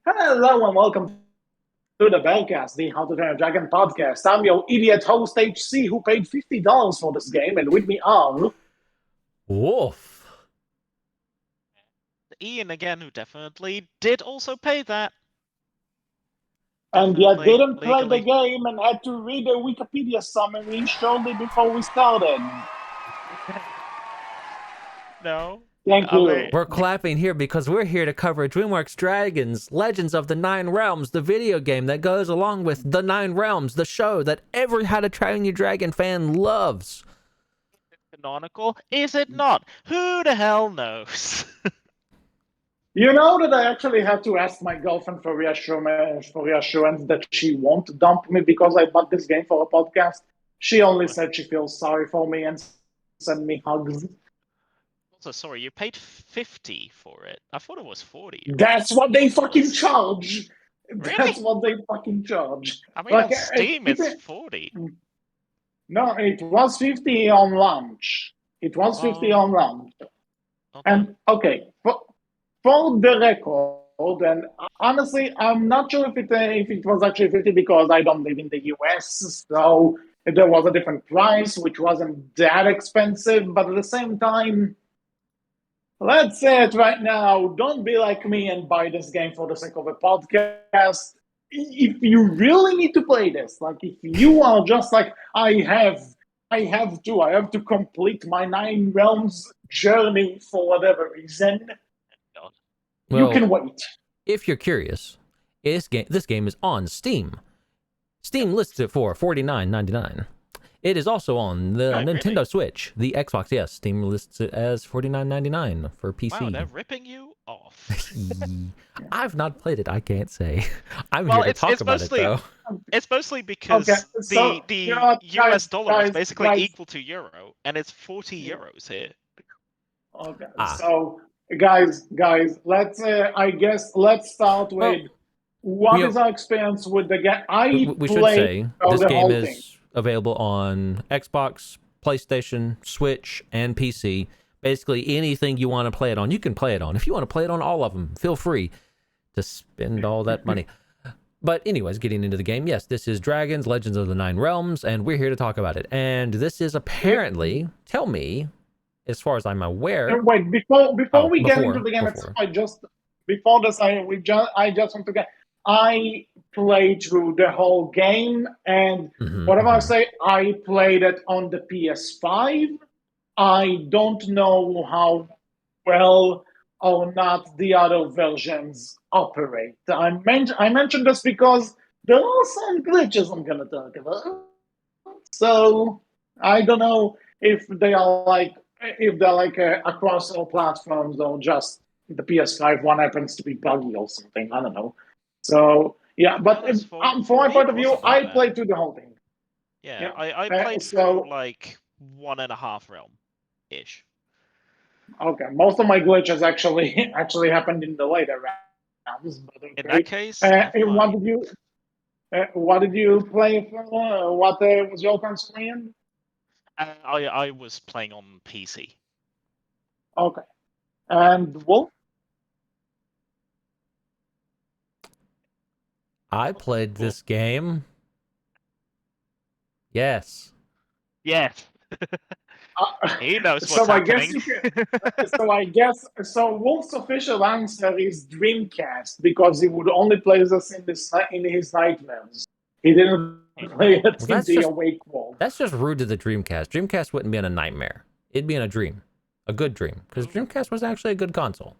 Hello and welcome to the Berkcast, the How to Train a Dragon podcast. I'm your idiot host HC who paid $50 for this game, and with me are Wolf. Ian again, who definitely did also pay that. and yet Definitely didn't play the legally. game and had to read a Wikipedia summary shortly before we started. No. Thank you. We're clapping here because we're here to cover DreamWorks Dragons, Legends of the Nine Realms, the video game that goes along with The Nine Realms, the show that every How to Train Your Dragon fan loves. Canonical? Is it not? Who the hell knows? You know that I actually had to ask my girlfriend for reassurance that she won't dump me because I bought this game for a podcast. She only said she feels sorry for me and sent me hugs. Also, sorry, you paid 50 for it. I thought it was 40. That's what they fucking charge. Really? That's what they fucking charge. I mean, on Steam, it's 40. No, it was 50 on launch. It was 50 on launch. Okay. And okay, for the record, and honestly, I'm not sure if it was actually 50 because I don't live in the US, so there was a different price, which wasn't that expensive, but at the same time, let's say it right now, don't be like me and buy this game for the sake of a podcast. If you really need to play this, like if you are just like, I have to complete my Nine Realms journey for whatever reason, Well, you can wait. If you're curious, this game is on Steam. Steam lists it for $49.99. It is also on the Nintendo really? Switch, the Xbox. Yes, Steam lists it as $49.99 for PC. Wow, they're ripping you off. I've not played it. I can't say. I'm here to talk about it, though. It's mostly because Okay, so, the you know what, US dollar is basically guys. equal to euro, and it's 40 euros here. Okay, Ah. so guys, let's let's start with what is our experience with the game. We should say this game is available on Xbox, PlayStation, Switch, and PC. Basically, anything you want to play it on, you can play it on. If you want to play it on all of them, feel free to spend all that money. But anyways, getting into the game, yes, this is Dragons, Legends of the Nine Realms, and we're here to talk about it. And this is apparently, tell me, as far as I'm aware. Wait, before we get into the game itself, I just want to get. I played through the whole game, and whatever I say, I played it on the PS5. I don't know how well or not the other versions operate. I mentioned this because there are some glitches I'm going to talk about. So I don't know if they're like across all platforms or just the PS5 one happens to be buggy or something. I don't know. So yeah, but from my point of view, I played through the whole thing. Yeah, I played through like 1.5 realm-ish. Okay, most of my glitches actually happened in the later rounds. But okay. In that case, what did you play for? What was your console in? I was playing on PC. Okay, and Wolf? I played this game. Yes. Yes. He knows what's happening. So Wolf's official answer is Dreamcast because he would only play this in his nightmares. He didn't play it in the awake world. That's just rude to the Dreamcast. Dreamcast wouldn't be in a nightmare. It'd be in a dream. A good dream. Because Dreamcast was actually a good console.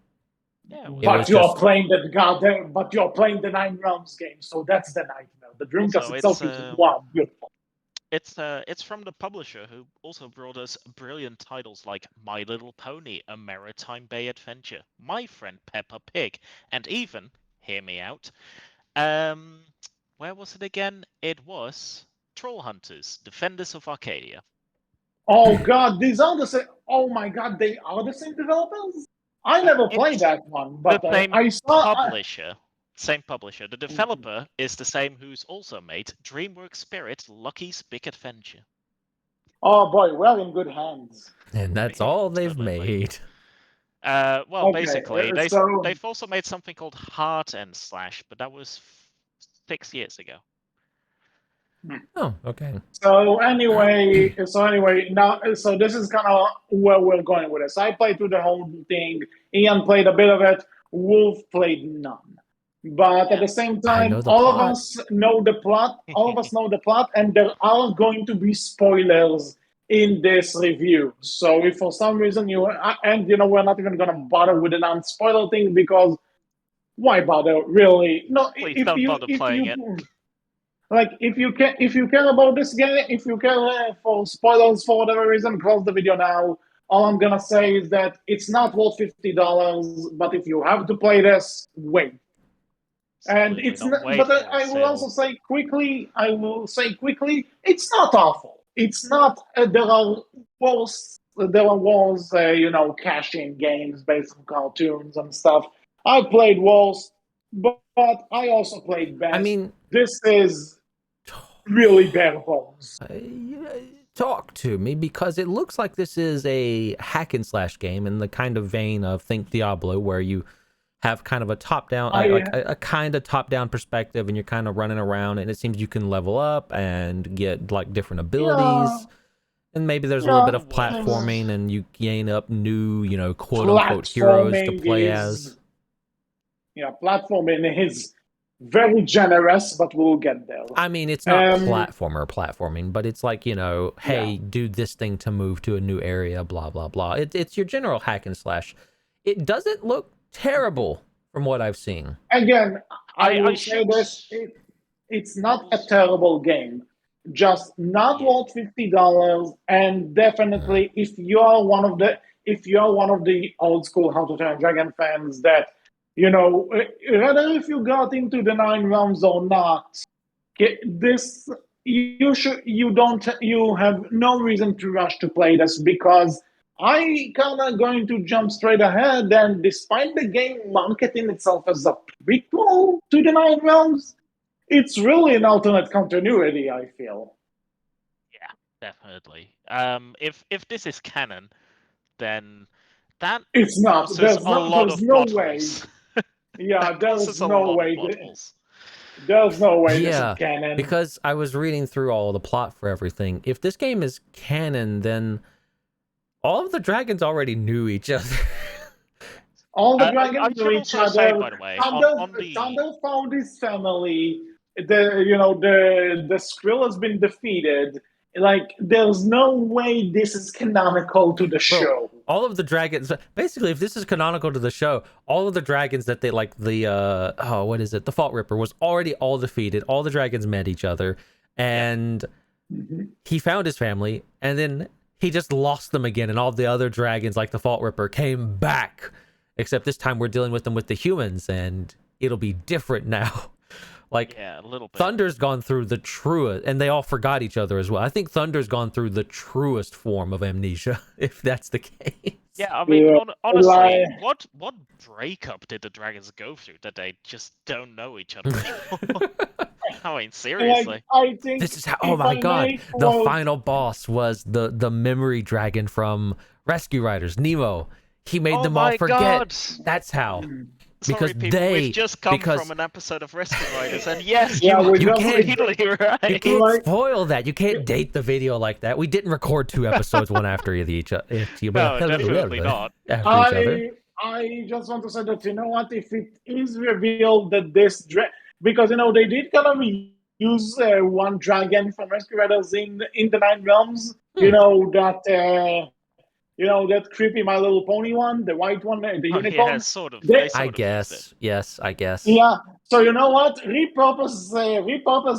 Yeah, but you're playing the Nine Realms game, so that's the nightmare. The Dreamcast itself is beautiful. It's from the publisher who also brought us brilliant titles like My Little Pony, A Maritime Bay Adventure, My Friend Peppa Pig, and even, hear me out, where was it again? It was Troll Hunters, Defenders of Arcadia. Oh god, these are the same. Oh my god, they are the same developers? I never played that one, but I saw publisher. Same publisher. The developer is the same who's also made DreamWorks Spirit Lucky's Big Adventure. Oh boy, well in good hands. And that's all they've made. Well, Okay, basically, so they've also made something called Heart and Slash, but that was 6 years ago. Oh, okay. so anyway, now so this is kind of where we're going with this. I played through the whole thing. Ian played a bit of it. Wolf played none. But at the same I time, know the all of plot. us know the plot. All of us know the plot, and there are going to be spoilers in this review. So if for some reason we're not even going to bother with an unspoiler thing because why bother? Really? No. Please don't bother playing it. Like if you care about this game, if you care for spoilers for whatever reason, close the video now. All I'm gonna say is that it's not worth $50, but if you have to play this, wait. And it's not, but I will also say quickly. I will say quickly, it's not awful. It's not. There are worse. There are worse, cash-in games based on cartoons and stuff. I played worse, but I also played best. I mean, this is really bare bones. Talk to me, because it looks like this is a hack and slash game in the kind of vein of Think Diablo, where you have kind of a top-down, a kind of top-down perspective, and you're kind of running around, and it seems you can level up and get like different abilities, and maybe there's a little bit of platforming, and you gain up new, quote-unquote heroes to play as. Yeah, platforming is very generous, but we'll get there. I mean, it's not platforming, but it's like, hey, do this thing to move to a new area, blah, blah, blah. It's your general hack and slash. It doesn't look terrible from what I've seen. Again, I will say this: it's not a terrible game, just not worth $50. And definitely, if you are one of the old school How to Train a Dragon fans, that whether if you got into the Nine Realms or not, this you have no reason to rush to play this, because I kind of going to jump straight ahead. And despite the game marketing itself as a prequel to the Nine Realms, it's really an alternate continuity, I feel. Yeah, definitely. If this is canon, then that it's not. There's no way. Yeah, there's no way. There's no way this is canon. Because I was reading through all the plot for everything. If this game is canon, then all of the dragons already knew each other. All the dragons knew each other. Say, by the way, Thunder found his family. The Skrill has been defeated. Like, there's no way this is canonical to the show. All of the dragons, basically, if this is canonical to the show, all of the dragons that they like, the Fault Ripper was already all defeated. All the dragons met each other, and he found his family, and then he just lost them again, and all the other dragons, like the Fault Ripper, came back. Except this time we're dealing with them with the humans, and it'll be different now. Like, a little bit. Thunder's gone through the truest, and they all forgot each other as well. I think Thunder's gone through the truest form of amnesia, if that's the case. Yeah, I mean, honestly, what breakup did the dragons go through that they just don't know each other anymore? I mean, seriously. I think this is how. Oh my god! The final boss was the memory dragon from Rescue Riders, Nemo. He made them all forget. God. That's how. Because Sorry, people, we've just come from an episode of Rescue Riders, and yes, you can't right. You can't spoil that. You can't date the video like that. We didn't record 2 episodes one after each other. No, definitely not. I just want to say that, if it is revealed that this because they did kind of use one dragon from Rescue Riders in the Nine Realms. That creepy My Little Pony one, the white one, the unicorn. Yeah, sort of. I guess. Yes, I guess. Yeah. So you know what? Repurpose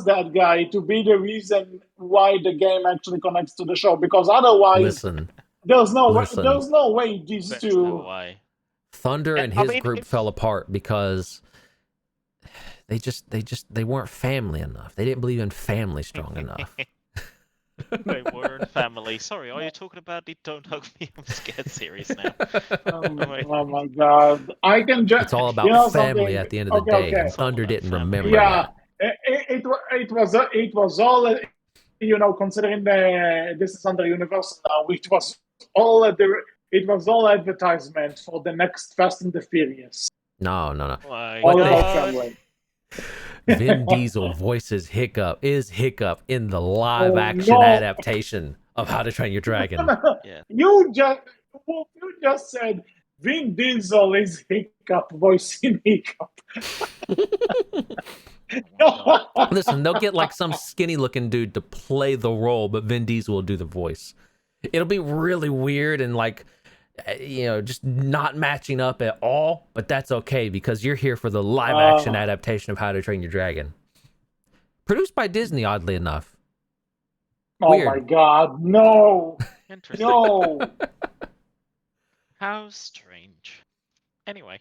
that guy to be the reason why the game actually connects to the show. Because otherwise, there's no way these There's two. No way. Thunder and his group fell apart because they weren't family enough. They didn't believe in family strong enough. They weren't family. Sorry, are you talking about the Don't Hug Me, I'm Scared series now? Oh my god. I can just... It's all about family at the end of the day. And Thunder didn't remember that. It was all, considering this is under Universal now, it was all It was all advertisement for the next Fast and the Furious. No. My What All they- about God. family. Vin Diesel voices Hiccup in the live action no. adaptation of How to Train Your Dragon. Yeah. You just said Vin Diesel is Hiccup voicing Hiccup. Oh my God. Listen, they'll get like some skinny looking dude to play the role, but Vin Diesel will do the voice. It'll be really weird and like, just not matching up at all, but that's okay because you're here for the live action adaptation of How to Train Your Dragon. Produced by Disney, oddly enough. Oh Weird. my God, no. Interesting. No. How strange. Anyway.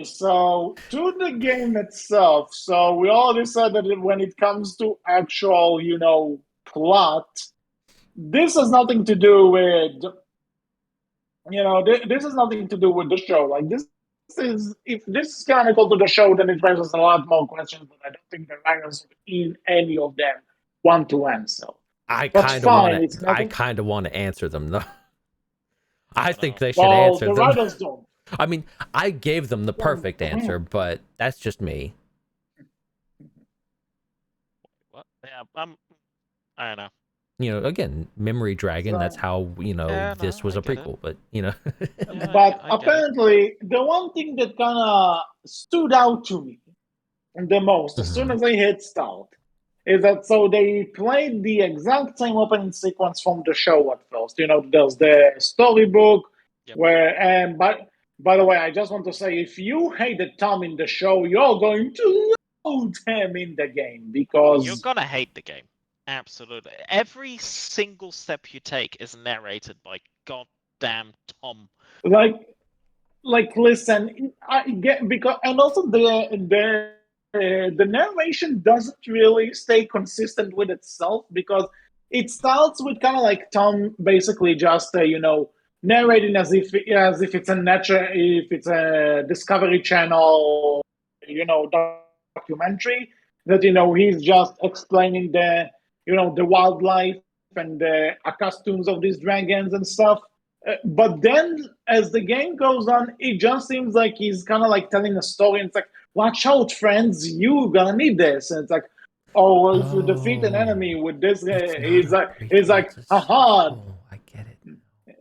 So, to the game itself, so we already said that when it comes to actual, plot, this has nothing to do with, this has nothing to do with the show. Like, if this is canonical to the show, then it raises a lot more questions, but I don't think the writers in any of them want to answer. I But kind fine, of it's nothing. want to answer them though. I think they should Well, answer the them. writers don't. I mean, I gave them the perfect answer, but that's just me. What? Yeah, I don't know. Again, Memory Dragon, that's how, Yeah, this no, was I a get it. prequel, but, Yeah, But I get it. apparently, the one thing that kind of stood out to me the most as soon as I hit start is that so they played the exact same opening sequence from the show at first. There's the storybook Yep. where, and by the way, I just want to say if you hated Tom in the show, you're going to loathe him in the game because You're gonna hate the game. Absolutely. Every single step you take is narrated by goddamn Tom. listen, I get because and also the narration doesn't really stay consistent with itself because it starts with kind of like Tom basically just narrating as if it's a Discovery Channel documentary that he's just explaining the wildlife and the costumes of these dragons and stuff. But then, as the game goes on, it just seems like he's kind of like telling a story. And it's like, watch out, friends, you're gonna need this. And it's like, oh, well, if you defeat an enemy with this, he's like, haha. I get it.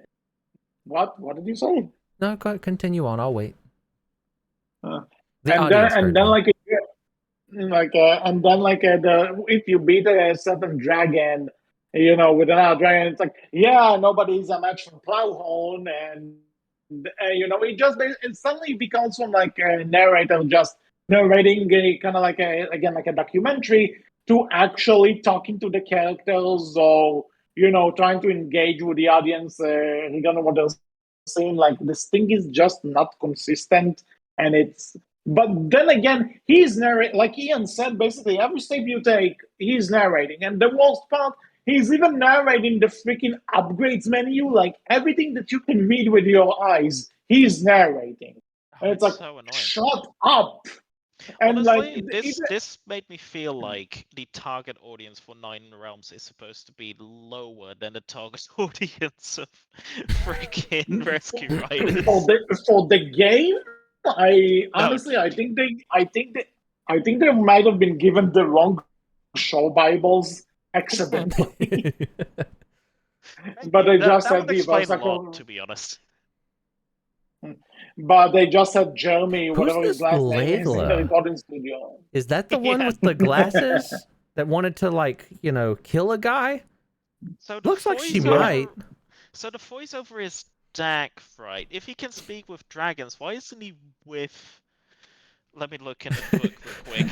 What did you say? No, go ahead, continue on. I'll wait. And then if you beat a certain dragon, with another dragon, it's like, yeah, nobody's a match for Plowhorn, and it suddenly becomes from like a narrator just narrating kind of like a documentary to actually talking to the characters or trying to engage with the audience regarding what they're saying. Like this thing is just not consistent, and it's. But then again, he's narrating, like Ian said, basically every step you take, he's narrating. And the worst part, he's even narrating the freaking upgrades menu, like everything that you can read with your eyes, he's narrating. And it's like, so annoying. shut up. And honestly, like this made me feel like the target audience for Nine Realms is supposed to be lower than the target audience of freaking Rescue Riders. For the game, honestly, I think they might have been given the wrong show Bibles accidentally. But they just that had would explain a the lot, to be honest. But they just had Jeremy, Who's whatever his this last name is, in the Layla? recording studio. Is that the one with the glasses that wanted to kill a guy? So the Looks like she voiceover- might. So the voiceover is Dak, right? If he can speak with dragons, why isn't he with? Let me look in the book real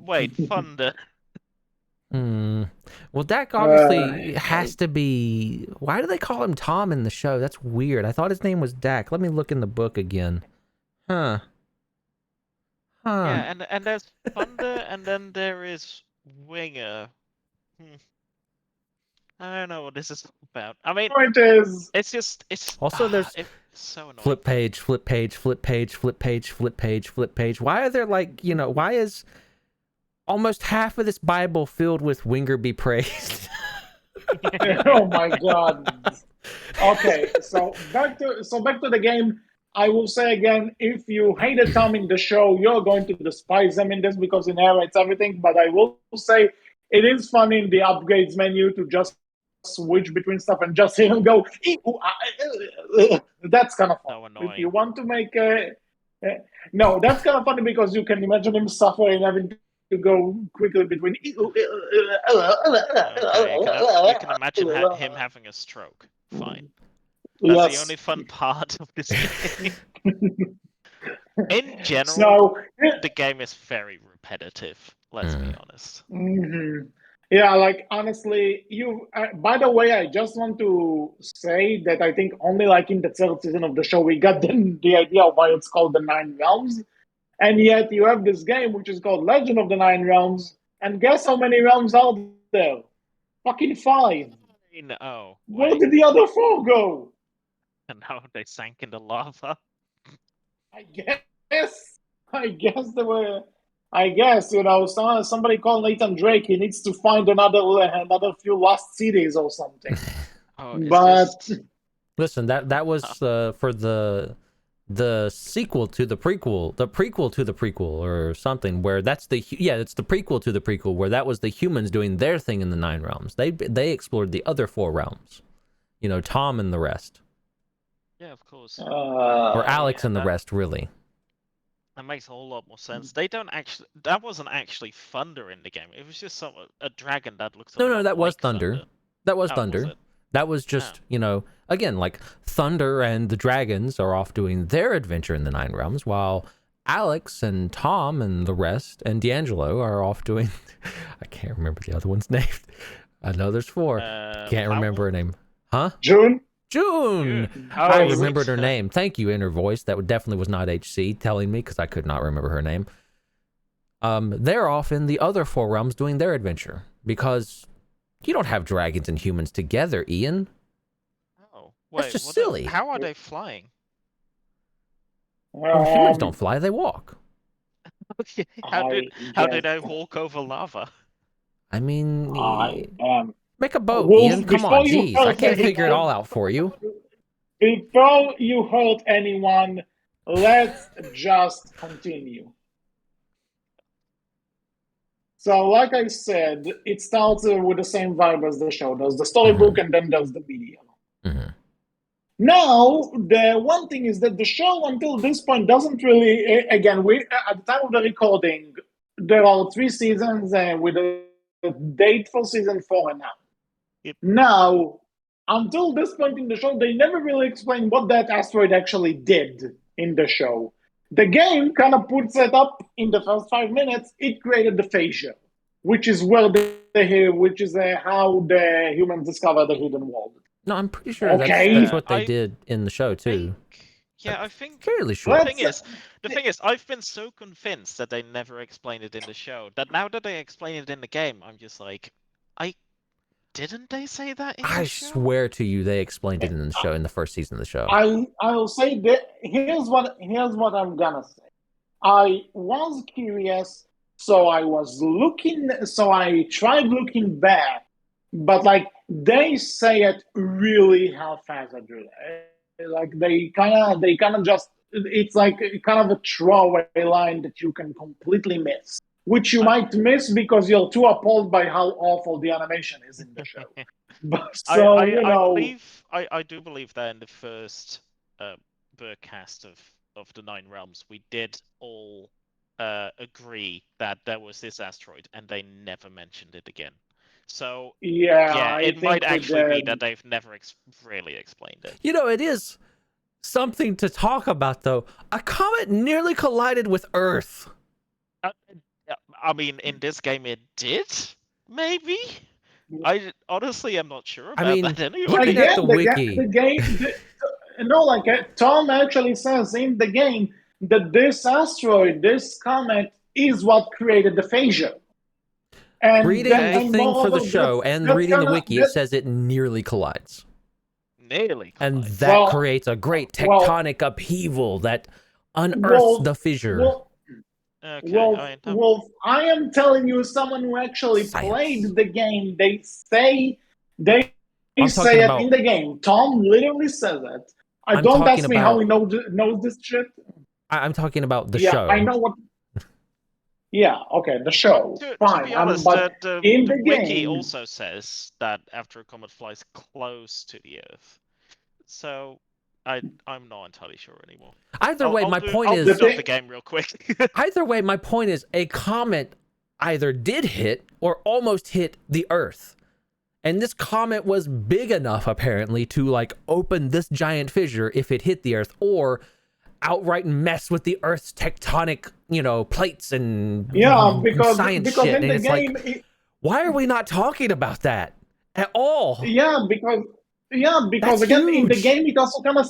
quick. Thunder. Well, Dak obviously has to be. Why do they call him Tom in the show? That's weird. I thought his name was Dak. Let me look in the book again. Huh. Yeah, and there's Thunder, and then there is Winger. I don't know what this is about. I mean, Point is, it's Also, there's it's so annoying. flip page, flip page, flip page, flip page, flip page, flip page. Why are there why is almost half of this Bible filled with Winger be praised? oh my God. Okay, so back to the game. I will say again, if you hated Tom in the show, you're going to despise him in this because he narrates everything. But I will say it is fun in the upgrades menu to just switch between stuff and just hear him go. That's kind of fun. So If you annoying. want to make no, that's kind of funny because you can imagine him suffering having to go quickly between. Okay, you can imagine him having a stroke. Fine. That's the only Yes. fun part of this game. In general, So the game is very repetitive. Let's be honest. yeah, like honestly, you. By the way, I just want to say that I think only like in the third season of the show we got the idea of why it's called the Nine Realms, and yet you have this game which is called Legend of the Nine Realms, and guess how many realms are there? Fucking 5. Oh, Where wait. did the other 4 go? And now they sank in the lava. I guess. I guess there were. I guess somebody called Nathan Drake. He needs to find another few lost cities or something. Oh, it's But just... Listen, that was for the sequel to the prequel to the prequel or something, where it's the prequel to the prequel, where that was the humans doing their thing in the Nine Realms. They explored the other 4 realms, Tom and the rest, Yeah, of course. or Alex yeah, and the rest, really. That makes a whole lot more sense. They don't actually... That wasn't actually thunder in the game. It was just a dragon that looked a No, lot that was like thunder. That was Oh, thunder. was it? That was just, again, like Thunder and the dragons are off doing their adventure in the Nine Realms, while Alex and Tom and the rest and D'Angelo are off doing... I can't remember the other one's name. I know there's 4. Can't remember her name. Huh? June? June! Oh, I you remembered her mean- name. Thank you, Inner Voice. That definitely was not HC telling me, because I could not remember her name. They're off in the other 4 realms doing their adventure, because you don't have dragons and humans together, Ian. Oh, That's wait, just silly. How are they flying? Well, humans don't fly, they walk. Okay, how did they walk over lava? I mean, make a boat, Wolf, Ian. Come on, jeez. I can't figure it all anyone, out for you. before you hurt anyone, let's just continue. So, like I said, it starts with the same vibe as the show. There's the storybook, and then there's the video. Mm-hmm. Now, the one thing is that the show, until this point, doesn't really. Again, we at the time of the recording, there are 3 seasons with a date for season 4 and now. Yep. Now, until this point in the show, they never really explained what that asteroid actually did in the show. The game kind of puts it up in the first 5 minutes. It created the phasia, which is how the humans discover the hidden world. No, I'm pretty sure that's what they did in the show too. I think fairly sure. The thing is, I've been so convinced that they never explained it in the show that now that they explain it in the game, I'm just like, didn't they say that in the show? I swear to you, they explained it in the show, in the first season of the show. I'll say that here's what I'm gonna say. I was curious, so I tried looking back, but like they say it really haphazardly. Like they kind of just, it's like kind of a throwaway line that you can completely miss, which you might miss because you're too appalled by how awful the animation is in the show. But so I do believe that in the first Berkcast of the Nine Realms, we did all agree that there was this asteroid, and they never mentioned it again. So yeah, it might actually be that they've never really explained it. It is something to talk about, though. A comet nearly collided with Earth. I mean, in this game, it did. Maybe. I honestly am not sure about that anyway. Looking at the wiki, Tom actually says in the game that this asteroid, this comet, is what created the phasia. And reading the thing for the show and reading the wiki, it says it nearly collides. Nearly collides. And that creates a great tectonic upheaval that unearths the fissure. Wolf, I am telling you, someone who actually played the game, they say say it in the game. Tom literally says it. Don't ask me how he knows this shit. I'm talking about the Yeah, show. I know what. Yeah, okay, the show. Fine. To be honest, but in the wiki game also says that after a comet flies close to the Earth. So I'm not entirely sure anymore. Either way, my point I'll is stop the game real quick. Either way, my point is a comet either did hit or almost hit the Earth. And this comet was big enough, apparently, to like open this giant fissure if it hit the Earth, or outright mess with the Earth's tectonic, plates and science shit. And it's like, why are we not talking about that at all? Yeah, because That's again, huge. in the game it also kind of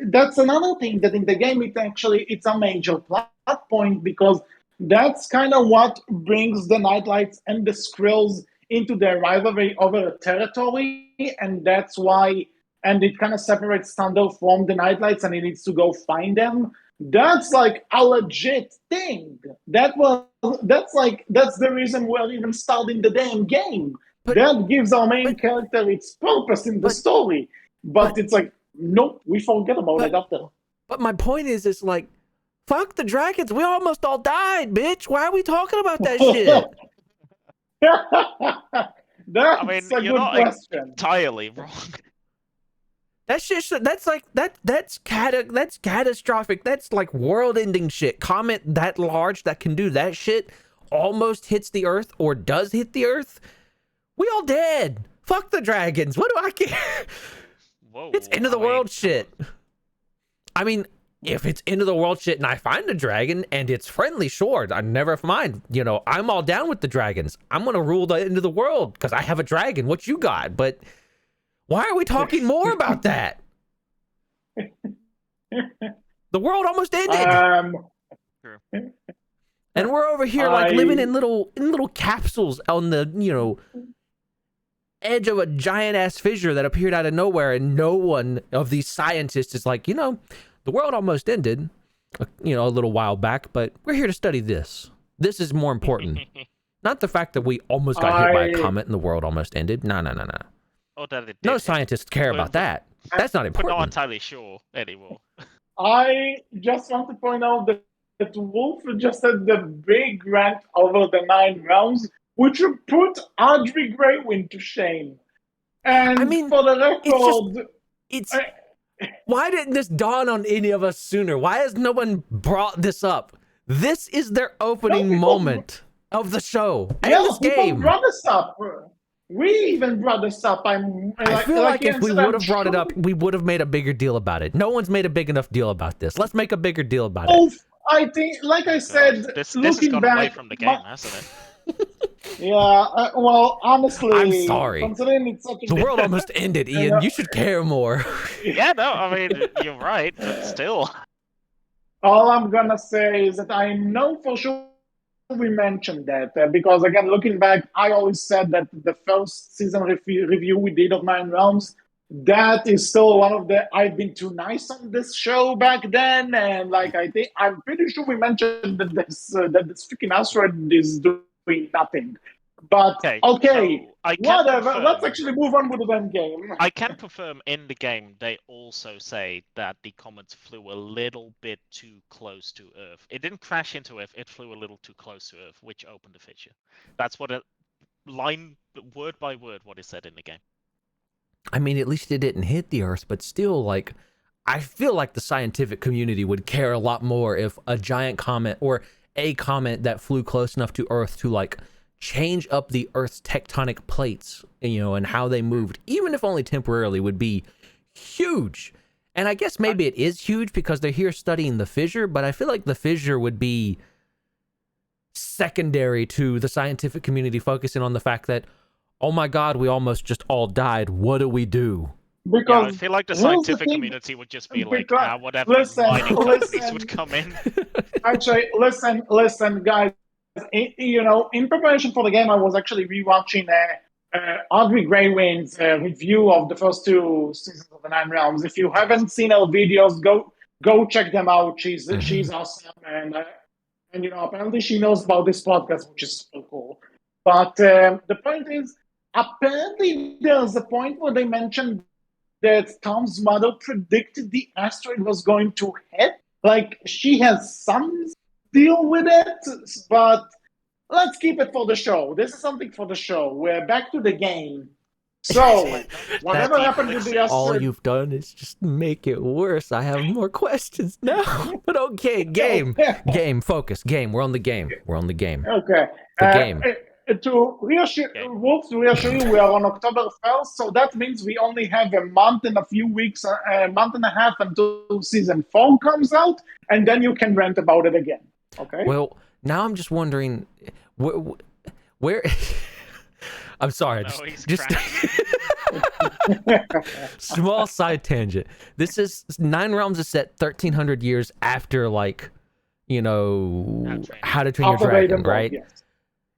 that's another thing that in the game it's a major plot point, because that's kind of what brings the Nightlights and the Skrulls into their rivalry over a territory, and that's why, and it kind of separates Thunder from the Nightlights, and he needs to go find them. That's like a legit thing. That's the reason we're even starting the damn game. That gives our main character its purpose in the story. But it's like, nope, we forget about it after. But my point is like, fuck the dragons. We almost all died, bitch. Why are we talking about that shit? That's a good question. Entirely wrong. That shit. That's catastrophic. That's like world-ending shit. Comet that large that can do that shit almost hits the Earth or does hit the Earth. We all dead. Fuck the dragons. What do I care? Whoa, it's end of the world shit. I mean, if it's end of the world shit and I find a dragon and it's friendly, sure, I never mind. I'm all down with the dragons. I'm gonna rule the end of the world because I have a dragon. What you got? But why are we talking more about that? The world almost ended. Sure. And we're over here like living in little capsules on the edge of a giant ass fissure that appeared out of nowhere, and no one of these scientists is like, the world almost ended, a little while back, but we're here to study this. This is more important. Not the fact that we almost got hit by a comet and the world almost ended. No. Oh, that it did. No scientists care about that. That's not important. We're not entirely sure anymore. I just want to point out that Wolf just had the big rant over the 9 realms, which would put Audrey Greywind to shame. And for the record, why didn't this dawn on any of us sooner? Why has no one brought this up? This is their opening moment of the show and this game. Brought this up. We even brought this up. I feel like if we would have brought it up, we would have made a bigger deal about it. No one's made a big enough deal about this. Let's make a bigger deal about it. I think, like I said, this has gone away from the game, hasn't it? Yeah, well, honestly, I'm sorry. Considering it's such the world almost ended, Ian. You should care more. Yeah, no, I mean, you're right, but still. All I'm gonna say is that I know for sure we mentioned that, because again, looking back, I always said that the first season review we did of 9 Realms, that is still one of the I've been too nice on this show back then, and like I'm pretty sure we mentioned that this freaking asteroid is doing nothing. But okay, so whatever. Let's actually move on with the damn game. I can confirm in the game they also say that the comet flew a little bit too close to Earth. It didn't crash into Earth, it flew a little too close to Earth, which opened the fissure. That's what word by word, what it said in the game. I mean, at least it didn't hit the Earth, but still, like, I feel like the scientific community would care a lot more if a giant comet or a comet that flew close enough to Earth to, like, change up the Earth's tectonic plates, and how they moved, even if only temporarily, would be huge. And I guess maybe it is huge because they're here studying the fissure, but I feel like the fissure would be secondary to the scientific community focusing on the fact that, oh my God, we almost just all died. What do we do? Because I feel like the scientific community would just be like, whatever, mining companies would come in. Actually, listen, guys. In preparation for the game, I was actually rewatching Audrey Greywind's review of the first 2 seasons of the 9 Realms. If you haven't seen her videos, go check them out. She's awesome, and apparently she knows about this podcast, which is so cool. But the point is, apparently there's a point where they mentioned that Tom's mother predicted the asteroid was going to hit. Like, she has some deal with it, but let's keep it for the show. This is something for the show. We're back to the game. So, whatever happened with the all asteroid... you've done is just make it worse. I have more questions now. But okay, game. Focus. Game. We're on the game. Okay. The game. To reassure you, we are on October 1st, so that means we only have a month and a few weeks, a month and a half until season 4 comes out, and then you can rant about it again. Okay? Well, now I'm just wondering, where I'm sorry, small side tangent. This is Nine Realms is set 1,300 years after, like, How to Train Your Dragon, right? Yes.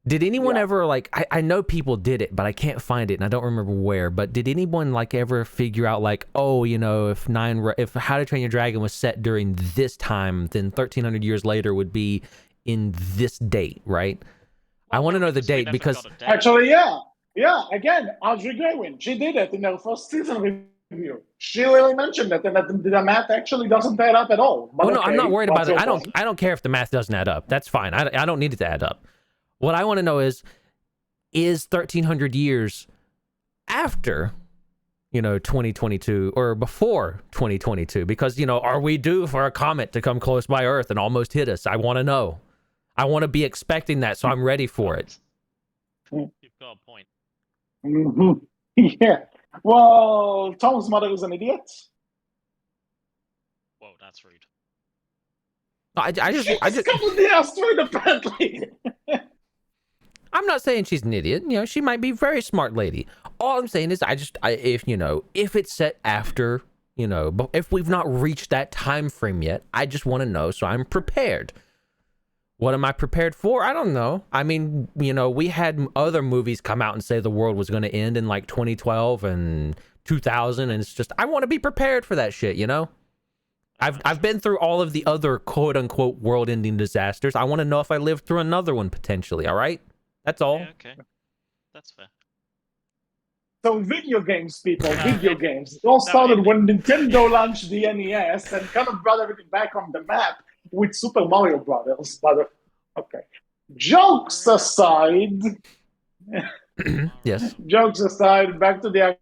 Did anyone ever, like, I know people did it, but I can't find it, and I don't remember where, but did anyone, like, ever figure out, like, if How to Train Your Dragon was set during this time, then 1,300 years later would be in this date, right? I want to know the date, because... Actually, yeah, again, Audrey Gaywin, she did it in her first season review. She really mentioned it, and that the math actually doesn't add up at all. But no, I'm not worried about it. I don't care if the math doesn't add up. That's fine. I don't need it to add up. What I want to know is 1,300 years after, 2022 or before 2022? Because, are we due for a comet to come close by Earth and almost hit us? I want to know. I want to be expecting that, so I'm ready for it. You've got a point. Mm-hmm. Yeah. Well, Tom's mother is an idiot. Whoa, that's rude. I just covered the asteroid, apparently. I'm not saying she's an idiot. She might be a very smart lady. All I'm saying is, if it's set after, but if we've not reached that time frame yet, I just want to know so I'm prepared. What am I prepared for? I don't know. I mean, we had other movies come out and say the world was going to end in like 2012 and 2000, and it's just, I want to be prepared for that shit, I've been through all of the other quote unquote world-ending disasters. I want to know if I lived through another one potentially. All right, that's all. Yeah, okay, that's fair. So video games, people, video games. It all started when Nintendo launched the NES and kind of brought everything back on the map with Super Mario Brothers. But okay, jokes aside. Yes. Jokes aside, back to the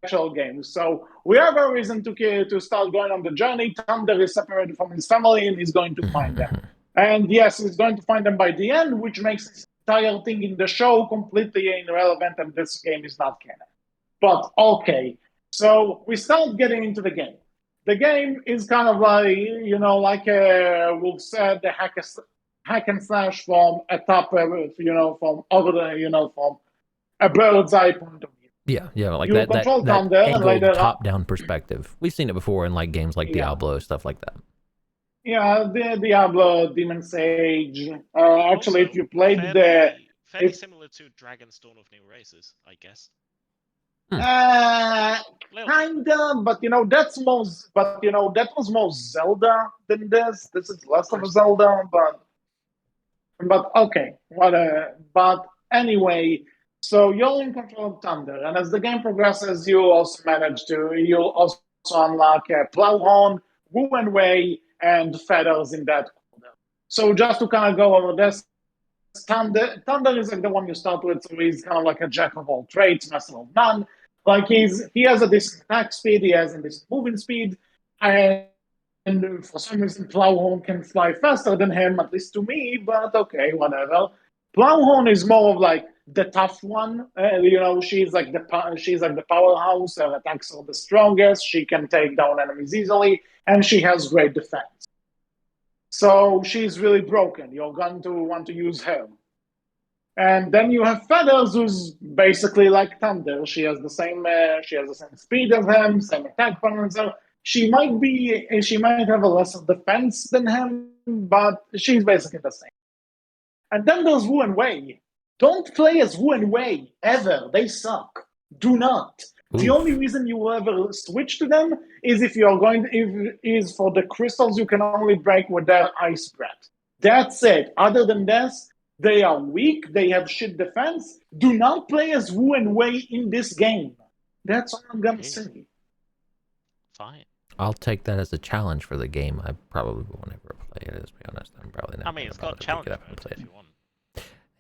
actual game. So we have a reason to start going on the journey. Thunder is separated from his family, and he's going to find them. And yes, he's going to find them by the end, which makes this entire thing in the show completely irrelevant, and this game is not canon. But okay, so we start getting into the game. The game is kind of like, like Wolf said, the hack and slash from a top, from over the, from a bird's eye point of view. Yeah, like you that angled top-down perspective. We've seen it before in like games like Diablo, stuff like that. Yeah, the Diablo, Demon Sage. Actually, if you played fairly similar to Dragon's Dawn of New Races, I guess. Kinda, but that was more Zelda than this. This is less of a Zelda, but okay, but anyway. So you're in control of Thunder, and as the game progresses, you also unlock Plowhorn, Wu and Wei, and Feathers in that order. So just to kind of go over this, Thunder is like the one you start with, so he's kind of like a jack of all trades, master of none. Like he has a decent attack speed, he has a decent moving speed, and for some reason Plowhorn can fly faster than him, at least to me, but okay, whatever. Plowhorn is more of like the tough one. She's like the powerhouse. Her attacks are the strongest. She can take down enemies easily, and she has great defense. So she's really broken. You're going to want to use her. And then you have Feathers, who's basically like Thunder. She has the same speed as him, same attack patterns. She might have a lesser defense than him, but she's basically the same. And then there's Wu and Wei. Don't play as Wu and Wei, ever. They suck. Do not. Oof. The only reason you will ever switch to them is if is for the crystals you can only break with their ice breath. That's it. Other than this, They are weak. They have shit defense. Do not play as Wu and Wei in this game. That's all I'm gonna say. Fine. I'll take that as a challenge for the game. I probably won't ever play it, to be honest. I'm probably not. I mean, it's got challenge mode if you want.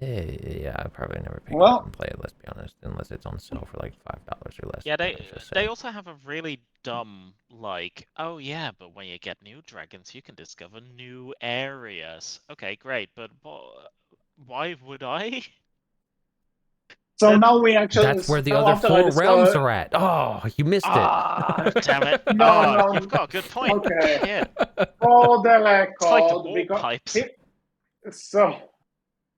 Yeah, I probably never pick it up and play it, let's be honest, unless it's on sale for like $5 or less. Yeah, they also have a really dumb, like, oh yeah, but when you get new dragons, you can discover new areas. Okay, great, but why would I? So now we actually... That's where the other 4 realms are at. Oh, you missed it. Damn it. No. You've got a good point. Okay. Yeah. For the record, It's like the wall pipes.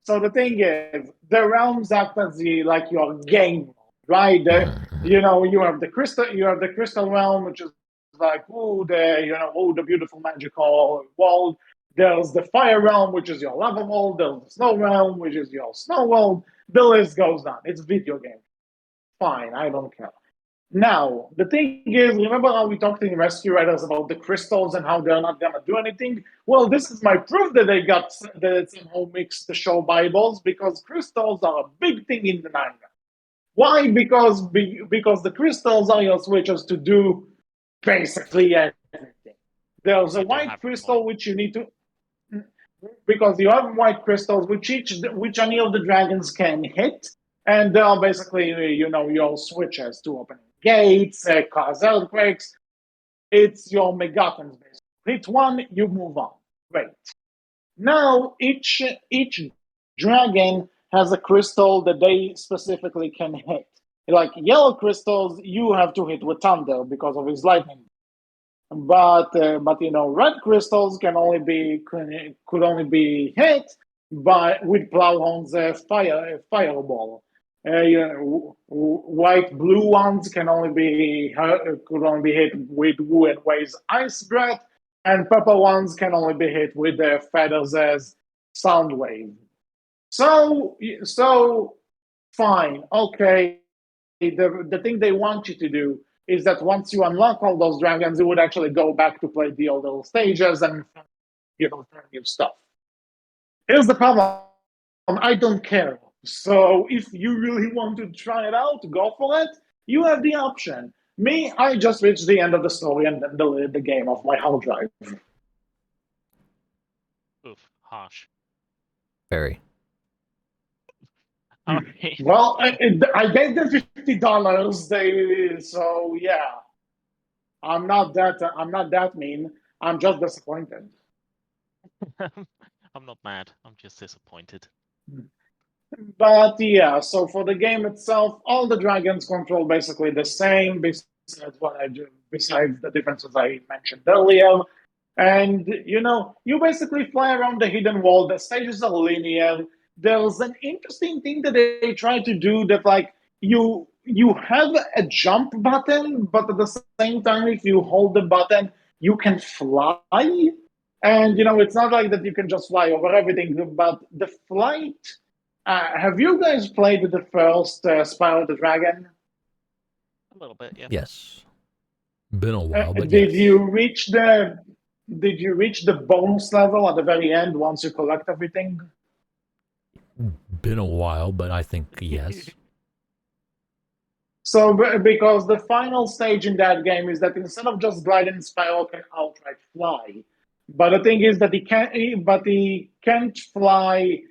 So the thing is, the realms act as like your game, right? You know, you have the crystal realm, which is like the beautiful magical world. There's the fire realm, which is your lava world. There's the snow realm, which is your snow world. The list goes on. It's video game. Fine, I don't care. Now, the thing is, remember how we talked in Rescue Riders about the crystals and how they're not gonna do anything? Well, this is my proof that it somehow mixed the show Bibles, because crystals are a big thing in the manga. Why? Because the crystals are your switches to do basically everything. There's a white crystal which you need to... Because you have white crystals which any of the dragons can hit, and they are basically your switches to open gates, cause earthquakes. It's your megatons basically. Hit one, you move on. Great. Now each dragon has a crystal that they specifically can hit. Like yellow crystals, you have to hit with thunder because of his lightning. But red crystals could only be hit with Plowhound's fireball. White blue ones could only be hit with Wu and Wei's ice breath, and purple ones can only be hit with their feathers as sound wave. So fine, okay. The thing they want you to do is that once you unlock all those dragons, you would actually go back to play the other stages and new stuff. Here's the problem. I don't care. So if you really want to try it out, go for it. You have the option. Me, I just reached the end of the story and then deleted the game off my hard drive. Oof, harsh. Very. Okay. Well, I gave them $50. So yeah, I'm not that mean. I'm just disappointed. I'm not mad. I'm just disappointed. But yeah, so for the game itself, all the dragons control basically the same, besides the differences I mentioned earlier. And you basically fly around the hidden world. The stages are linear. There's an interesting thing that they try to do that, like, you have a jump button, but at the same time, if you hold the button, you can fly. And it's not like that you can just fly over everything, but the flight... have you guys played the first Spyro the Dragon? A little bit, yeah. Yes. Been a while, but did yes. you reach the bonus level at the very end once you collect everything? Been a while, but I think yes. So, because the final stage in that game is that instead of just gliding, Spyro can outright fly. But the thing is that he can't fly,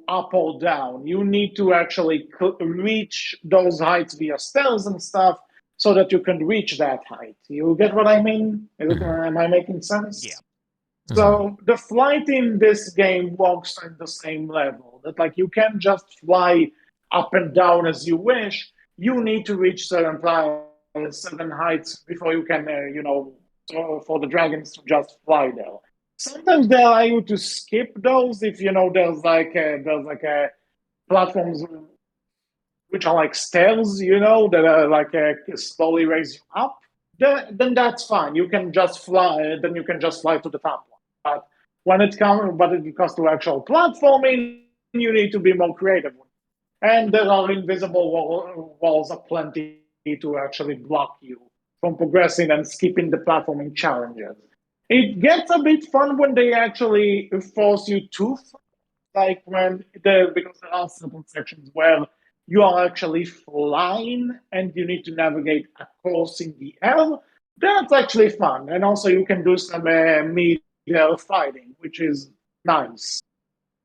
up or down. You need to actually reach those heights via stairs and stuff so that you can reach that height. You get what I mean? Am I making sense? Yeah. So the flight in this game works on the same level. That, like, you can't just fly up and down as you wish. You need to reach certain heights before you can, for the dragons to just fly there. Sometimes they allow you to skip those if there's like platforms which are like stairs, that are like slowly raise you up. Then that's fine. You can just fly. Then you can just fly to the top one. But when it comes to actual platforming, you need to be more creative. And there are invisible walls aplenty to actually block you from progressing and skipping the platforming challenges. It gets a bit fun when they actually force you to like because there are certain sections where you are actually flying and you need to navigate a course in the air. That's actually fun, and also you can do some mid-air fighting, which is nice.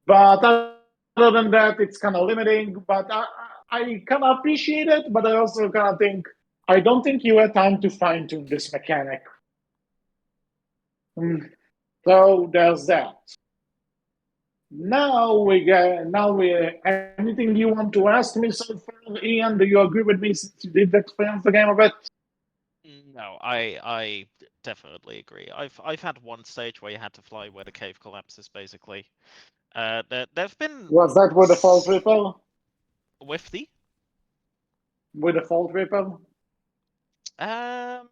But other than that, it's kind of limiting. But I kind of appreciate it, but I also kind of think I don't think you had time to fine tune this mechanic. So there's that. Now anything you want to ask me so far, Ian? Do you agree with me since you did experience the game a bit? No, I definitely agree. I've had one stage where you had to fly where the cave collapses, basically. There've been Was that with the Fault Ripper? with the With the Fault Ripper? it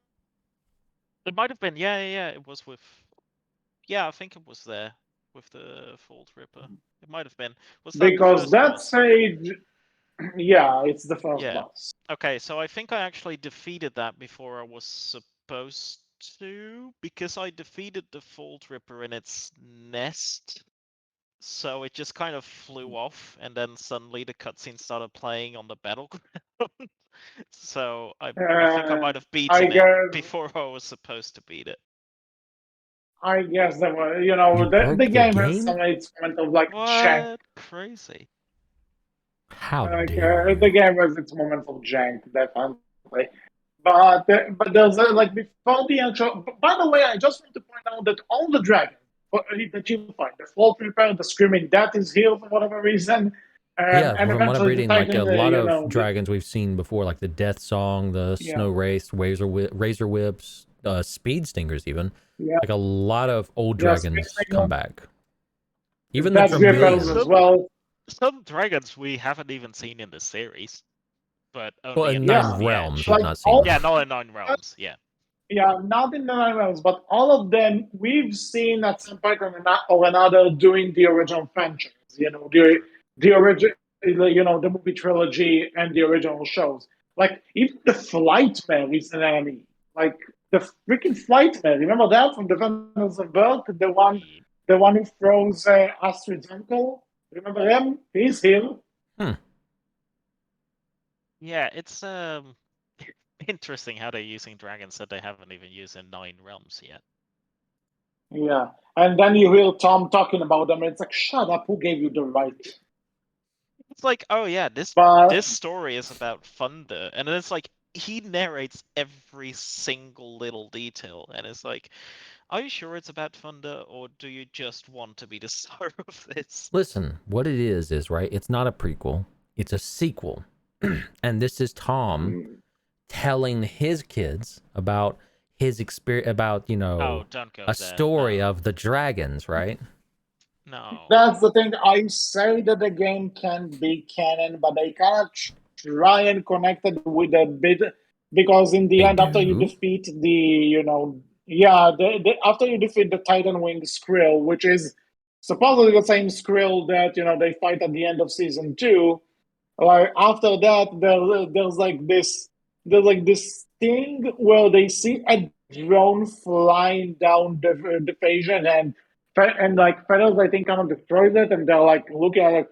might have been, yeah. It was with, I think it was there with the Fault Ripper. It might have been. Was that Because the first that boss? stage, yeah, it's the first Yeah. boss. Okay, so I think I actually defeated that before I was supposed to, because I defeated the Fault Ripper in its nest. So it just kind of flew off, and then suddenly the cutscene started playing on the battleground. So I think I might have beaten it before I was supposed to beat it. I guess that was, You broke the the game has game? some its moment of like jank. What? Crazy. How Like, dare you? the game has its moments of jank, definitely. But there's like before the actual. By the way, I just want to point out that all the dragons that you find, the Fault Reaper, the Screaming Death is here for whatever reason, Yeah, and from what I'm eventually the reading, like a Titan, lot of dragons we've seen before, like the Death Song, the Yeah. Snow Wraith, Razor Whips, Speed Stingers, even. Yeah. Like a lot of old Yeah, dragons Speed come Stinger. back. Even the Death Grippers Vermilion. as well. Some dragons we haven't even seen in the series, but Well, only in in Nine Mirror's Realms, Edge. we've Like not seen them. Yeah, not in 9 Realms. Yeah. Yeah, not in the Nine Realms, but all of them we've seen at some point or another doing the original franchise. The original, the movie trilogy and the original shows. Like even the Flightmare is an enemy. Like the freaking Flightmare. Remember that from Defenders of Berk, the one who throws Astrid's uncle. Remember him? He's here. Yeah, it's interesting how they're using dragons that they haven't even used in 9 Realms yet. Yeah, and then you hear Tom talking about them. And it's like, shut up! Who gave you the right? It's like, oh yeah, this story is about thunder, and then it's like he narrates every single little detail, and it's like, are you sure it's about thunder, or do you just want to be the star of this? Listen, what it is right? It's not a prequel. It's a sequel. And this is Tom telling his kids about his experience, about, don't go a there. story of the dragons, right? No. That's the thing. I say that the game can be canon, but they cannot try and connect it with a bit because in the end, after you defeat after you defeat the Titan Wing Skrill, which is supposedly the same Skrill that they fight at the end of season 2. Like after that, there's like this thing where they see a drone flying down the Phasian and like Feathers, I think, kind of destroys it, and they're like looking at it,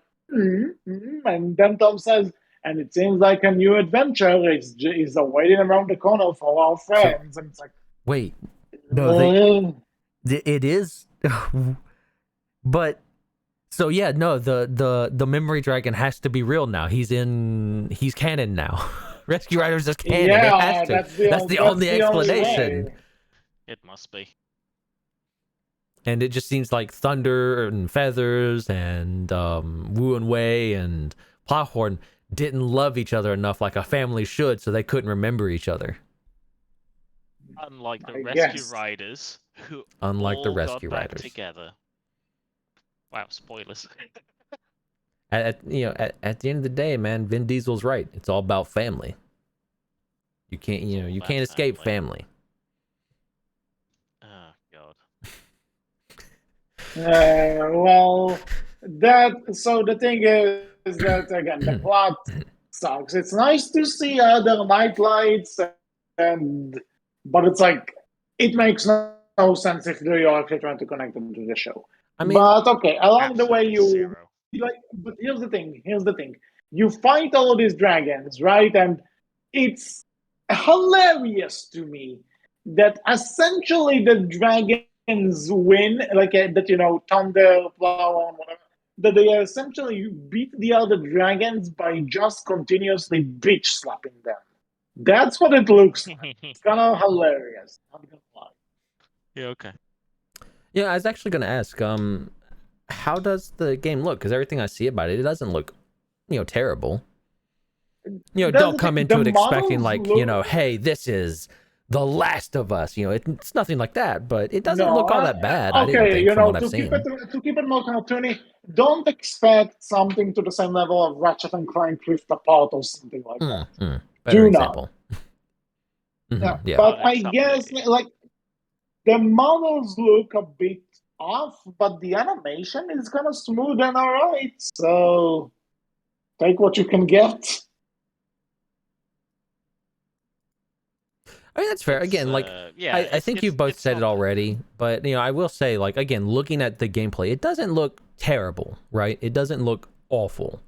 and then Tom says, and it seems like a new adventure is awaiting around the corner for our friends. And it's like, wait, no, it is, but so yeah, no, the memory dragon has to be real now. He's canon now. Rescue Riders is canon. Yeah, it has to. That's the only explanation. It must be. And it just seems like Thunder and Feathers and Wu and Wei and Plowhorn didn't love each other enough like a family should, so they couldn't remember each other. Unlike the Rescue Riders, who got back together. Wow, spoilers. At the end of the day, man, Vin Diesel's right. It's all about family. You can't escape family. Oh God. Well, so the thing is that again, the plot sucks. It's nice to see other nightlights, but it's like it makes no sense if you're actually trying to connect them to the show. I mean, but okay, along the way but here's the thing. You fight all of these dragons, right? And it's hilarious to me that essentially the dragons win, that thunder, flower, and whatever. That they essentially beat the other dragons by just continuously bitch slapping them. That's what it looks like. It's kind of hilarious. I'm gonna lie. Yeah, okay. Yeah, I was actually going to ask, how does the game look? Because everything I see about it, it doesn't look, terrible. Don't come into it expecting hey, this is The Last of Us. It's nothing like that, but it doesn't look all that bad. I didn't think from what I've seen. To keep it more cartoony, don't expect something to the same level of Ratchet and Clank Rift Apart or something like that. Better example. Yeah. But I guess the models look a bit off, but the animation is kind of smooth and alright. So take what you can get. I mean, that's fair. Again, I think you both said it already, but I will say, again, looking at the gameplay, it doesn't look terrible, right? It doesn't look awful.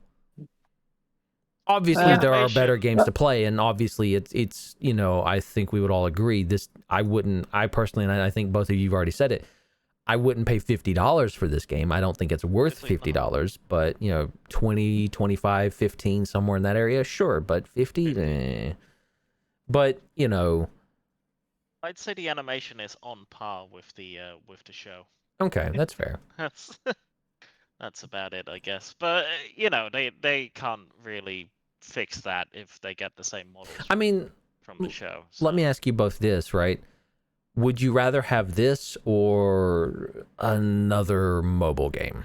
Obviously, there are better games to play, and obviously, it's I think we would all agree. I personally, and I think both of you have already said it, I wouldn't pay $50 for this game. I don't think it's worth $50, but 20, 25, 15, somewhere in that area, sure, but 50, But I'd say the animation is on par with the show. Okay, that's fair. That's about it, I guess. But they can't really fix that if they get the same models. From the show. So. Let me ask you both this, right? Would you rather have this or another mobile game?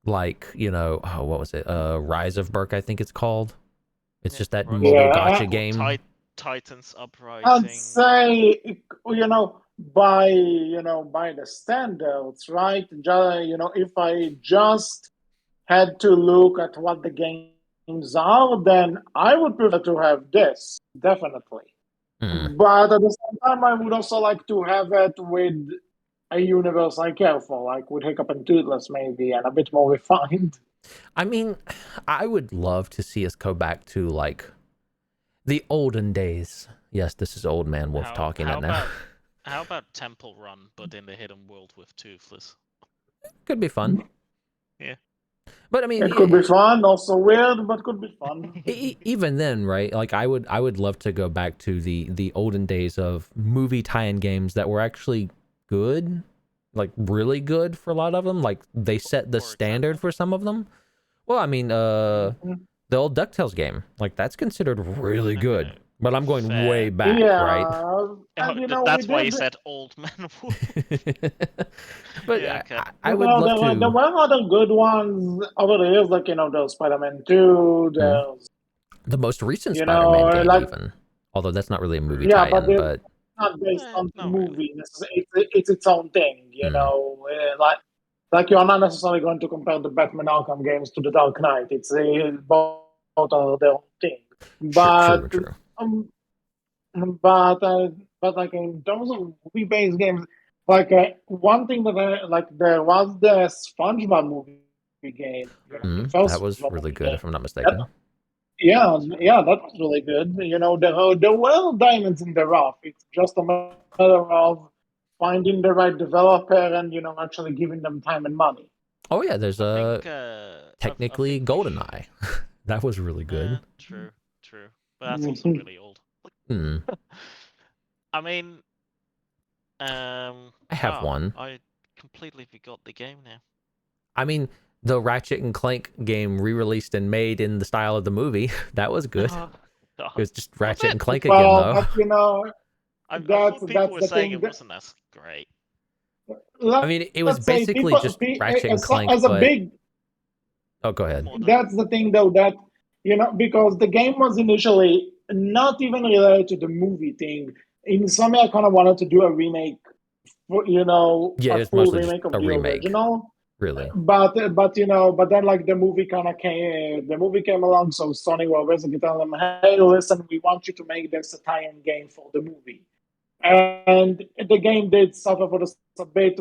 Like, what was it? Rise of Berk, I think it's called. It's just that mobile gacha game. Titans Uprising. I'd say, by the standards, right? If I just had to look at what the games are, then I would prefer to have this, definitely. But at the same time, I would also like to have it with a universe I care for, like with Hiccup and Toothless, maybe, and a bit more refined. I mean, I would love to see us go back to the olden days. Yes, this is Old Man Wolf talking now. How about Temple Run, but in the hidden world with Toothless? Could be fun. Yeah. But I mean, it could be fun, also weird, but could be fun. Even then, right? I would love to go back to the olden days of movie tie-in games that were actually good, really good for a lot of them. They set the standard for some of them. Well, I mean, the old DuckTales game, that's considered really good. But I'm going way back, right? That's why you said Old Man Wolf. But I would love to. There were other good ones over the years, there's Spider-Man 2, there's... The most recent Spider-Man game, even. Although that's not really a movie tie-in, but... not based on the movie. Really. It's its own thing, you're not necessarily going to compare the Batman Arkham games to the Dark Knight. It's both are their own thing. But true. But in terms of movie-based games, one thing that there was the SpongeBob movie game. That was really good, if I'm not mistaken. Yeah, that was really good. There were diamonds in the rough. It's just a matter of finding the right developer and actually giving them time and money. Oh yeah, there's technically GoldenEye. That was really good. True, but that's also really old. I mean, I have one. I completely forgot the game now. I mean, the Ratchet and Clank game re-released and made in the style of the movie. That was good. It was just Ratchet and Clank again, though. But, I thought people were saying it wasn't as great. I mean, it was basically just Ratchet and Clank, Oh, go ahead. That's the thing, though, that, because the game was initially not even related to the movie thing. In some way, I kind of wanted to do a remake, a full remake of the original. Really? But then the movie came along, so Sony were basically telling them, hey, listen, we want you to make this a tie-in game for the movie. And the game did suffer for this a bit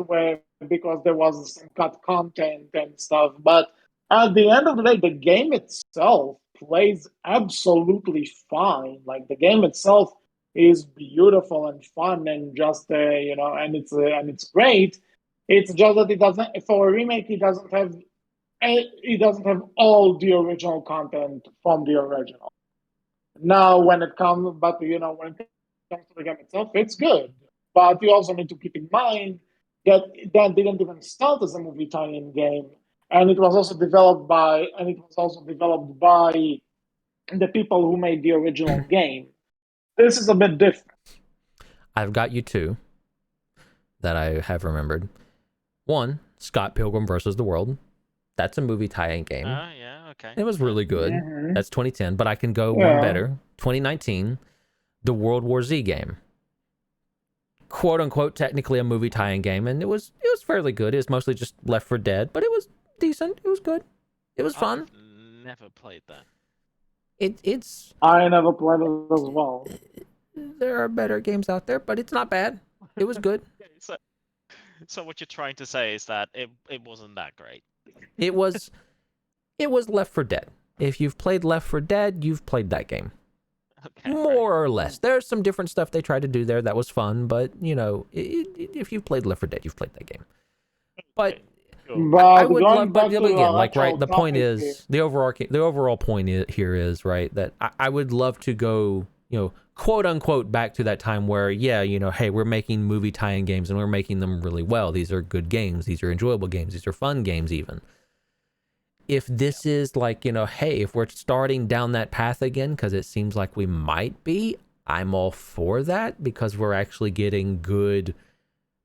because there was some cut content and stuff, but at the end of the day, the game itself plays absolutely fine. Like the game itself is beautiful and fun and just and it's great. It's just that it doesn't for a remake. It doesn't have all the original content from the original. Now, when it comes, but when it comes to the game itself, it's good. But you also need to keep in mind that that didn't even start as a movie tie-in game, and it was also developed by the people who made the original game. This is a bit different. I've got you two that I have remembered. One, Scott Pilgrim versus the World. That's a movie tie-in game. Yeah, okay. It was really good. Mm-hmm. That's 2010, but I can go one better. 2019, the World War Z game. Quote unquote, technically a movie tie-in game, and it was fairly good. It was mostly just Left 4 Dead, but it was decent. It was good. It was fun. I've never played that. It's. I never played it as well. There are better games out there, but it's not bad. It was good. So what you're trying to say is that it wasn't that great. It was Left 4 Dead. If you've played Left 4 Dead, you've played that game. Okay, More or less. There's some different stuff they tried to do there that was fun, but if you've played Left 4 Dead, you've played that game. But I would love, but again, like right, the point is the overall point here is right that I would love to go, quote unquote, back to that time where hey, we're making movie tie-in games and we're making them really well. These are good games. These are enjoyable games. These are fun games even. If this is like, hey, if we're starting down that path again, because it seems like we might be, I'm all for that because we're actually getting good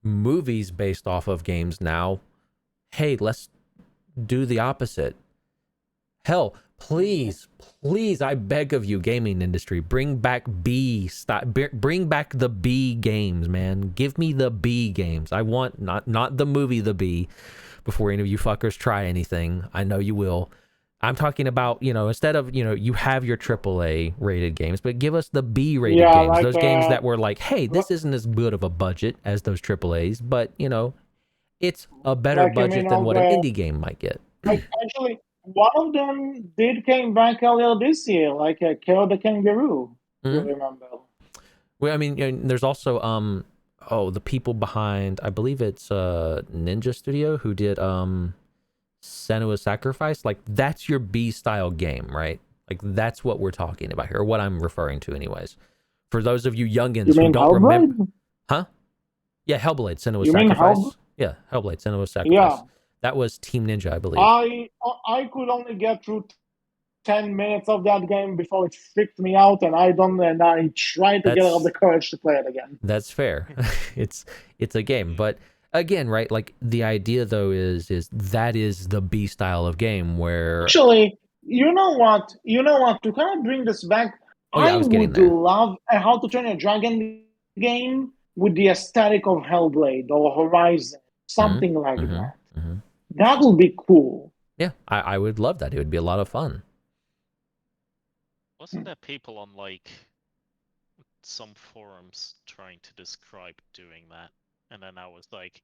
movies based off of games now. Hey, let's do the opposite. Hell, please, I beg of you, gaming industry, bring back bring back the B games, man. Give me the B games. I want not the movie The Bee. Before any of you fuckers try anything, I know you will. I'm talking about, instead of, you have your AAA rated games, but give us the B rated games. Like, those games that were like, hey, this isn't as good of a budget as those AAAs, but, it's a better budget than what an indie game might get. Actually, one of them did came back earlier this year, like Kill the Kangaroo. You remember? Well, I mean, there's also the people behind, I believe it's Ninja Studio who did Senua's Sacrifice. Like that's your B style game, right? Like that's what we're talking about here, or what I'm referring to anyways. For those of you youngins who don't remember, huh? Yeah, Hellblade, Senua's Sacrifice. Yeah, Hellblade, Senua's Sacrifice. Yeah. That was Team Ninja, I believe. I could only get through 10 minutes of that game before it freaked me out, and I tried to get up the courage to play it again. That's fair. It's a game, but again, right? Like the idea though is that is the B style of game where actually, you know what? To kind of bring this back, I would love a How to Train Your Dragon game with the aesthetic of Hellblade or Horizon, something like that. Mm-hmm. That would be cool. Yeah, I would love that. It would be a lot of fun. Wasn't there people on like some forums trying to describe doing that? And then I was like,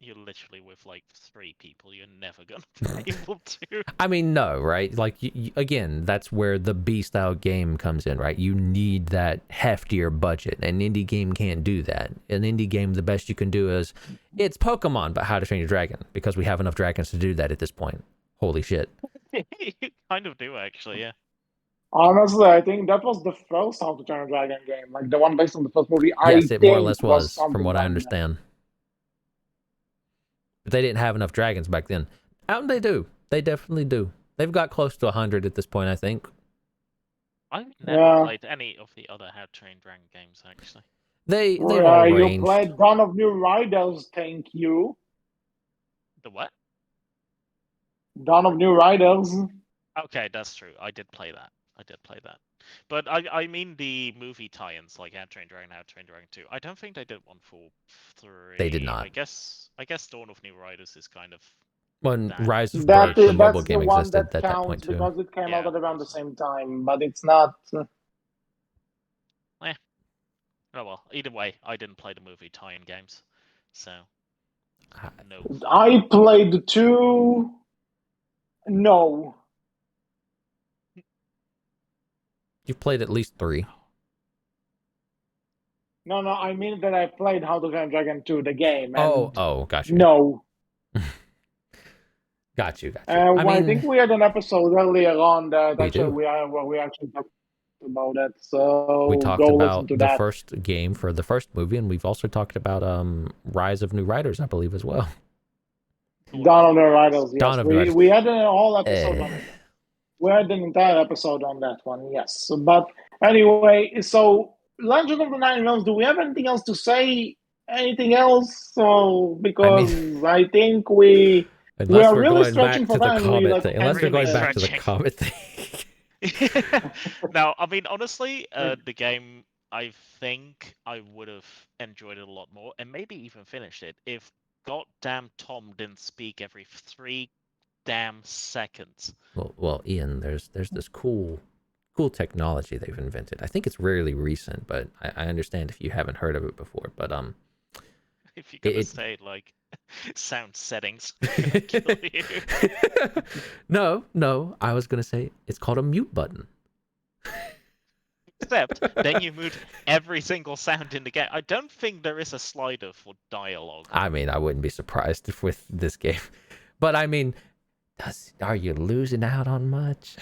you're literally with like 3 people. You're never gonna be able to. I mean, no, right? Like again, that's where the B style game comes in, right? You need that heftier budget. An indie game can't do that. An indie game, the best you can do is it's Pokemon, but How to Train Your Dragon, because we have enough dragons to do that at this point. Holy shit! You kind of do, actually, yeah. Honestly, I think that was the first How to Train Your Dragon game, like the one based on the first movie. Yes, it more or less was, from what I understand. But they didn't have enough dragons back then. And they do. They definitely do. They've got close to 100 at this point, I think. I've never played any of the other How to Train Dragon games, actually. They've all ranged. You played Dawn of New Riders, thank you. The what? Dawn of New Riders. Okay, that's true. I did play that. But I mean the movie tie-ins, like How to Train Dragon, How to Train Dragon 2. I don't think they did one for 3. They did not. I guess Dawn of New Riders is kind of... When Rise of Berk, the mobile game existed at that point too. Because it came out at around the same time, but it's not... Oh well, either way, I didn't play the movie tie-in games, so... No. I played 2... No. You've played at least 3. No, I mean that I played How to Train Dragon 2, the game, and got you. no. Got you. Well, I think we had an episode earlier on that we actually do. we actually talked about it. So We talked go about listen to the that. first game for the first movie, and we've also talked about Rise of New Riders, I believe, as well. Dawn of the Riders, yes. Dawn of the Riders. We had a whole episode on it. We had an entire episode on that one, yes. But anyway, so Legend of the Nine Realms, do we have anything else to say? Anything else? So because I think we unless are we're really going stretching back for to the time. comet thing. Unless we're really going back to the stretching. comet thing. No, I mean honestly, the game, I think I would have enjoyed it a lot more, and maybe even finished it if goddamn Tom didn't speak every 3 damn seconds. Well, Ian, there's this cool technology they've invented. I think it's really recent, but I understand if you haven't heard of it before. But If you're gonna say like sound settings, I'm gonna kill you. No, I was gonna say it's called a mute button. Except then you mute every single sound in the game. I don't think there is a slider for dialogue. I mean, I wouldn't be surprised if with this game, but I mean, are you losing out on much?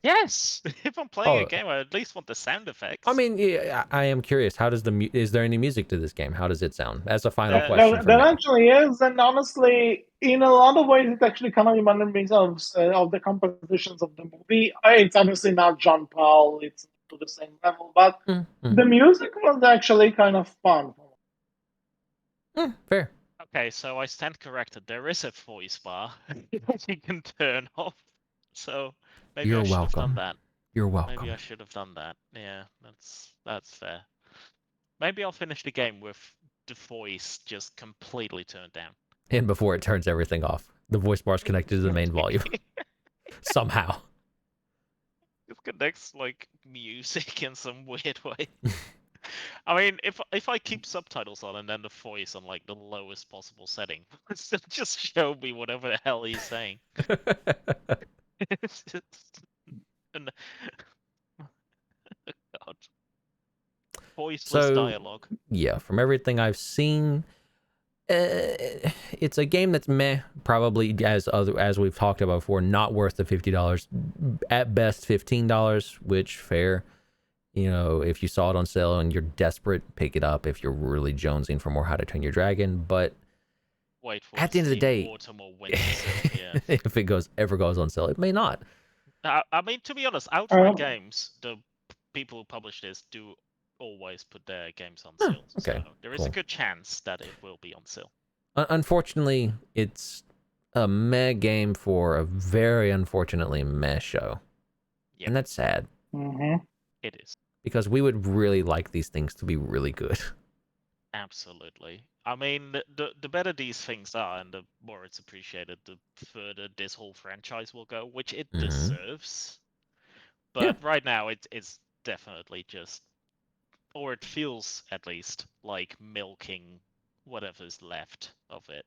Yes, if I'm playing a game, I at least want the sound effects. I mean, yeah, I am curious. How does is there any music to this game? How does it sound? As a final question. There actually is, and honestly, in a lot of ways, it actually kind of reminded me of the compositions of the movie. It's obviously not John Paul; it's to the same level, but the music was actually kind of fun. Fair. Okay, so I stand corrected. There is a voice bar that you can turn off. So maybe I should have done that. You're welcome. Maybe I should have done that. Yeah, that's fair. Maybe I'll finish the game with the voice just completely turned down. And before it turns everything off, the voice bar is connected to the main volume somehow. It connects like music in some weird way. I mean, if I keep subtitles on and then the voice on like the lowest possible setting, just show me whatever the hell he's saying. It's just... God. Voiceless dialogue. Yeah, from everything I've seen, it's a game that's meh. Probably as we've talked about before, not worth the $50. At best, $15, which fair. You know, if you saw it on sale and you're desperate, pick it up if you're really jonesing for more How to Train Your Dragon. But wait for at the end of the day, autumn or winter sale, yeah. if it ever goes on sale, it may not. I mean, to be honest, Outright Games, the people who publish this, do always put their games on sale. Okay, so there is a good chance that it will be on sale. Unfortunately, it's a meh game for a very unfortunately meh show. Yep. And that's sad. Mm-hmm. It is. Because we would really like these things to be really good. Absolutely. I mean, the better these things are and the more it's appreciated, the further this whole franchise will go, which it deserves. But right now, it's definitely just, or it feels at least, like milking whatever's left of it.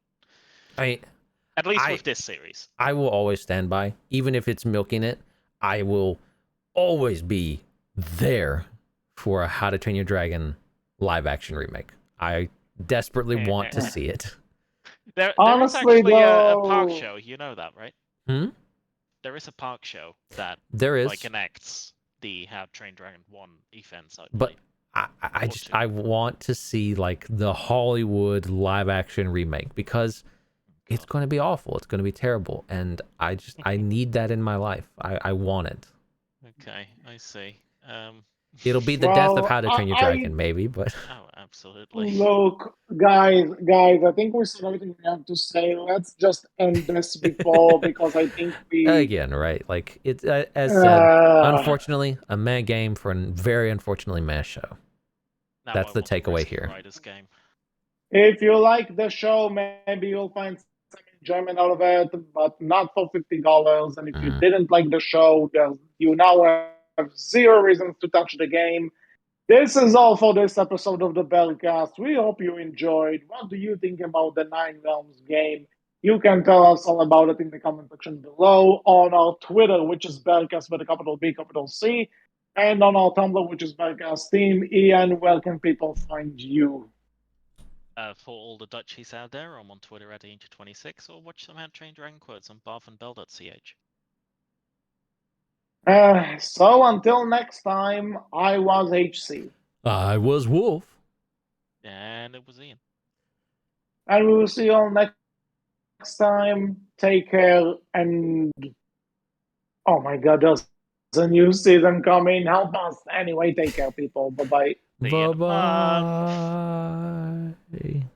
At least with this series. I will always stand by, even if it's milking it, I will always be there for a How to Train Your Dragon live action remake. I desperately want to see it. There is actually a park show, you know that, right? There is a park show that like connects the How to Train Dragon 1 events. But I want to see like the Hollywood live action remake because it's going to be awful. It's going to be terrible, and I need that in my life. I want it. Okay, I see. It'll be the death of How to Train Your Dragon, maybe, but absolutely. Look, guys, I think we said everything we have to say. Let's just end this because I think we again, right? Like it's as said, unfortunately, a meh game for a very unfortunately meh show. Now that's the takeaway here. Game. If you like the show, maybe you'll find some enjoyment out of it, but not for $50. And if you didn't like the show, you now have zero reasons to touch the game. This is all for this episode of the Berkcast. We hope you enjoyed. What do you think about the Nine Realms game? You can tell us all about it in the comment section below, on our Twitter, which is Berkcast with a capital B, capital C, and on our Tumblr, which is Berkcast Team. Ian, where can people find you? For all the Dutchies out there, I'm on Twitter at Angel26, or watch some Train Dragon Quotes on barfandbell.ch. So until next time, I was HC. I was Wolf. And it was Ian. And we will see you all next time. Take care, and oh my god, there's a new season coming. Help us. Anyway, take care, people. Bye-bye. See you in a month. Bye-bye.